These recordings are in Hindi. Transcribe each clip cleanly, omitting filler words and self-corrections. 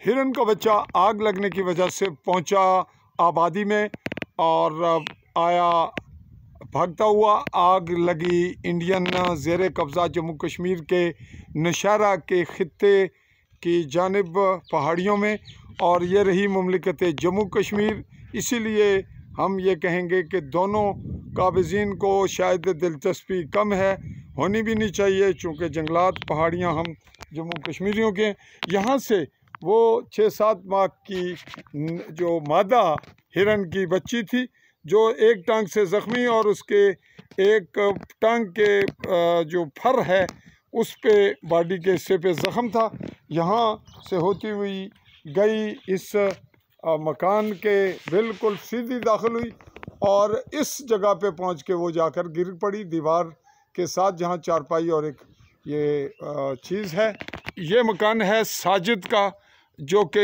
हिरन का बच्चा आग लगने की वजह से पहुंचा आबादी में और आया भागता हुआ। आग लगी इंडियन ज़ेर कब्ज़ा जम्मू कश्मीर के नौशहरा के ख़ित्ते की जानिब पहाड़ियों में, और ये रही मुमलिकत जम्मू कश्मीर। इसीलिए हम ये कहेंगे कि दोनों काबिज़ीन को शायद दिलचस्पी कम है, होनी भी नहीं चाहिए, चूँकि जंगलात पहाड़ियाँ हम जम्मू कश्मीरियों के। यहाँ से वो 6-7 माह की जो मादा हिरन की बच्ची थी जो एक टांग से ज़ख्मी और उसके एक टांग के जो फर है उस पे बॉडी के हिस्से पे ज़ख़म था, यहाँ से होती हुई गई इस मकान के बिल्कुल सीधी दाखिल हुई और इस जगह पे पहुंच के वो जाकर गिर पड़ी दीवार के साथ, जहाँ चारपाई और एक ये चीज़ है। ये मकान है साजिद का जो कि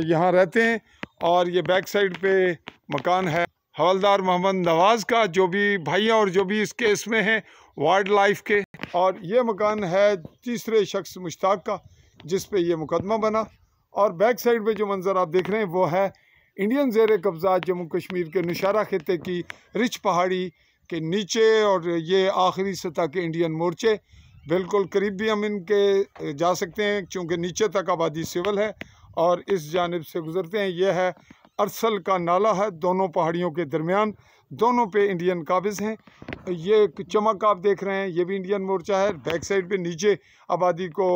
यहाँ रहते हैं, और ये बैक साइड पे मकान है हवलदार मोहम्मद नवाज़ का, जो भी भाइयाँ और जो भी इस केस में हैं वाइल्ड लाइफ के। और ये मकान है तीसरे शख्स मुश्ताक का जिस पे ये मुकदमा बना। और बैक साइड पे जो मंज़र आप देख रहे हैं वो है इंडियन ज़ेर कब्ज़ा जम्मू कश्मीर के नौशहरा खित्ते की रिच पहाड़ी के नीचे, और ये आखिरी सतह के इंडियन मोर्चे बिल्कुल करीब भी हम इनके जा सकते हैं चूँकि नीचे तक आबादी सिविल है और इस जानिब से गुज़रते हैं। यह है अरसल का नाला है, दोनों पहाड़ियों के दरमियान, दोनों पे इंडियन काबिज़ हैं। ये चमक आप देख रहे हैं ये भी इंडियन मोर्चा है। बैक साइड पे नीचे आबादी को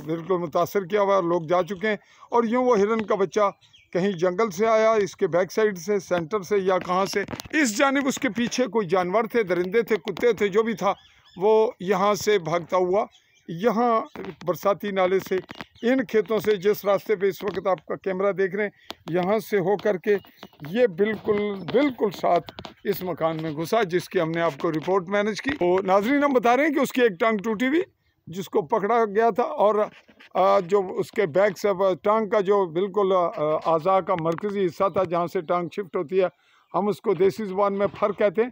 बिल्कुल मुतासर किया हुआ, लोग जा चुके हैं। और यूँ वो हिरन का बच्चा कहीं जंगल से आया, इसके बैक साइड से, सेंटर से या कहाँ से, इस जानिब उसके पीछे कोई जानवर थे, दरिंदे थे, कुत्ते थे, जो भी था वो यहाँ से भागता हुआ यहाँ बरसाती नाले से, इन खेतों से, जिस रास्ते पे इस वक्त आपका कैमरा देख रहे हैं, यहाँ से हो कर के ये बिल्कुल साथ इस मकान में घुसा, जिसकी हमने आपको रिपोर्ट मैनेज की। तो नाजरीन हम बता रहे हैं कि उसकी एक टांग टूटी हुई जिसको पकड़ा गया था, और जो उसके बैक से टांग का जो बिल्कुल आज़ा का मरकज़ी हिस्सा था जहाँ से टांग शिफ्ट होती है, हम उसको देसी ज़ुबान में फर कहते हैं,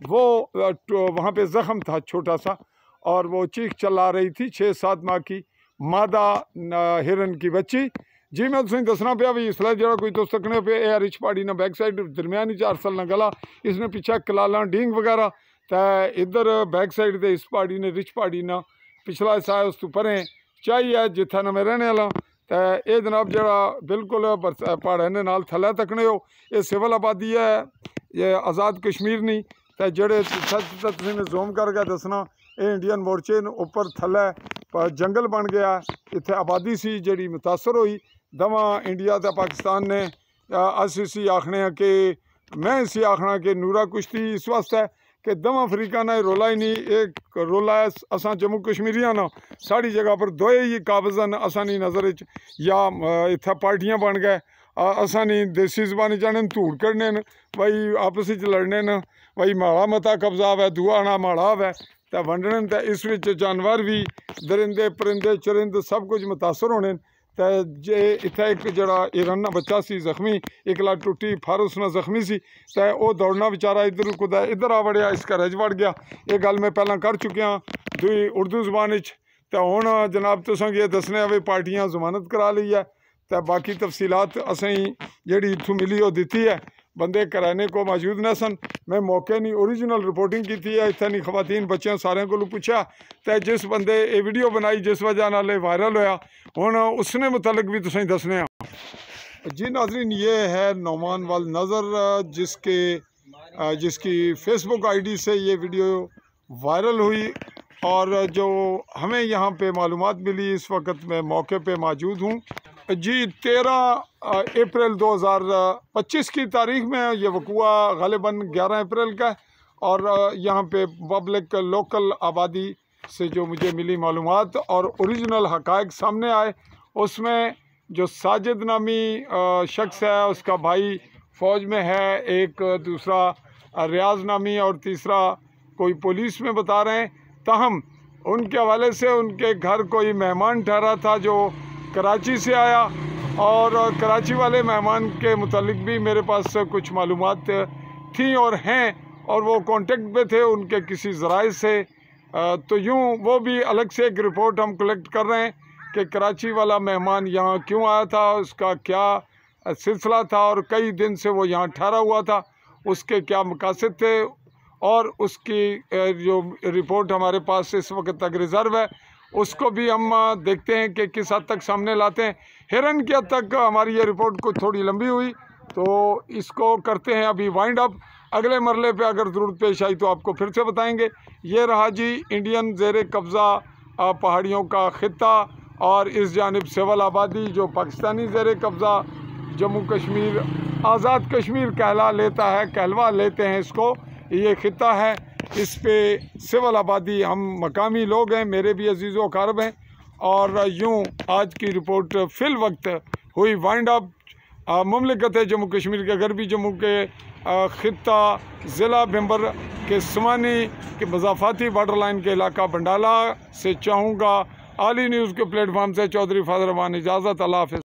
वो वहाँ पे ज़ख़म था छोटा सा, और वो चीख चला रही थी 6-7 माह की मादा हिरन की बच्ची। जी मैं तुसें दसना पाया भी इसलै जरा कोई तुस सकने पे ए रिच पहाड़ी ना बैक साइड दरम्यानी च अरसल ना गला, इसने पीछे कलाला डींग वगैरह, तो इधर बैक साइड ते इस पहाड़ी ने रिच पहाड़ी ना पिछला हिस्सा है, उस तो परें चाही है जिथे ना मैं रहने वाला। तो ये जनाब जरा बिल्कुल पहाड़ों के नाल थल्ले तकने हो, ये सिविल आबादी है, ये आज़ाद कश्मीर नहीं। तो जेड़े सच मैं जूम करके दसना, ये इंडियन मोर्चे उपर थल्ले जंगल बन गया, इत्थे आबादी सी जी मुतासर हुई। दवा इंडिया तो पाकिस्तान ने अस इसी आखने कि मैं इसी आखना कि नूरा कुश्ती इस वास्ते कि दवा अफ्रीका ना रोला ही नहीं, एक रोला है असा जम्मू कश्मीरियां ना साड़ी जगह पर दोए ही काबज़ न, असा नहीं नज़र या इत्थे पार्टियां बन गए, असा नहीं देसी जबानी जाने धूड़ कड़ने न भाई आपस लड़ने न भाई माड़ा मता कब्जा है दूआ आना माड़ा है, तो वंडने तो इस विच जानवर भी दरिंदे परिंदे चरिंद सब कुछ मुतासर होने। तो जे इत्थे एक जड़ा हिरन बच्चा सी ज़ख्मी, एक लात टुटी फर उसना ज़ख्मी सी, तो वह दौड़ना बेचारा इधर कुदा इधर आ वड़िया, इसका रज वड़ गया। ये गल मैं पहला कर चुकिया दुई उर्दू जबान। तो हुण जनाब तुसें ये दसने भी पार्टियां जमानत करा ली है, तो बाकी तफसीलात असें जी इत्थों मिली वो दी है, बंदे कराने को मौजूद न सन। मैं मौके नहीं ओरिजिनल रिपोर्टिंग की थी, इत्थे नहीं खवातीन बच्चों सारे को पूछा, तो जिस बंदे ये वीडियो बनाई जिस वजह नाल वायरल होया हुण उसने मुतलक भी तुसें दसने। जी नाजरीन ये है नौमान वाल नज़र जिसकी फेसबुक आईडी से ये वीडियो वायरल हुई, और जो हमें यहाँ पे मालूमात मिली इस वक्त मैं मौके पे मौजूद हूँ। जी 13 अप्रैल 2025 की तारीख में ये वक़ुआ ग़ालिबन 11 अप्रैल का, और यहाँ पे पब्लिक लोकल आबादी से जो मुझे मिली मालूमात और ओरिजिनल हक़ाइक़ सामने आए, उसमें जो साजिद नामी शख्स है उसका भाई फ़ौज में है, एक दूसरा रियाज नामी और तीसरा कोई पुलिस में बता रहे हैं। ताहम उनके हवाले से उनके घर कोई मेहमान ठहरा था जो कराची से आया, और कराची वाले मेहमान के मुतालिक भी मेरे पास कुछ मालूमात थी और हैं, और वो कांटेक्ट में थे उनके किसी ज़राए से। तो यूँ वो भी अलग से एक रिपोर्ट हम कलेक्ट कर रहे हैं कि कराची वाला मेहमान यहाँ क्यों आया था, उसका क्या सिलसिला था और कई दिन से वो यहाँ ठहरा हुआ था, उसके क्या मकासद थे और उसकी जो रिपोर्ट हमारे पास इस वक्त तक रिज़र्व है उसको भी हम देखते हैं कि किस हद तक सामने लाते हैं। हिरन की हद तक हमारी ये रिपोर्ट कुछ थोड़ी लंबी हुई, तो इसको करते हैं अभी वाइंड अप। अगले मरले पे अगर ज़रूरत पेश आई तो आपको फिर से बताएंगे। ये रहा जी इंडियन ज़ेरे कब्ज़ा पहाड़ियों का ख़ित्ता और इस जानिब सिविल आबादी जो पाकिस्तानी ज़ेरे कब्ज़ा जम्मू कश्मीर आज़ाद कश्मीर कहलवा लेते हैं इसको, ये ख़ित्ता है। इस पे सिविल आबादी हम मकामी लोग हैं, मेरे भी अजीज़ व अक़ारब हैं। और यूँ आज की रिपोर्ट फ़िल वक्त हुई वाइंड अप। मुमलिकत है जम्मू कश्मीर के गरबी जम्मू के ख़ित्ता ज़िला भिम्बर के समानी के मज़ाफ़ाती बॉर्डर लाइन के इलाका बंडाला से चाहूँगा आली न्यूज़ के प्लेटफार्म से चौधरी फाज़ल रहमान इजाज़त। अल्लाह हाफ़िज़।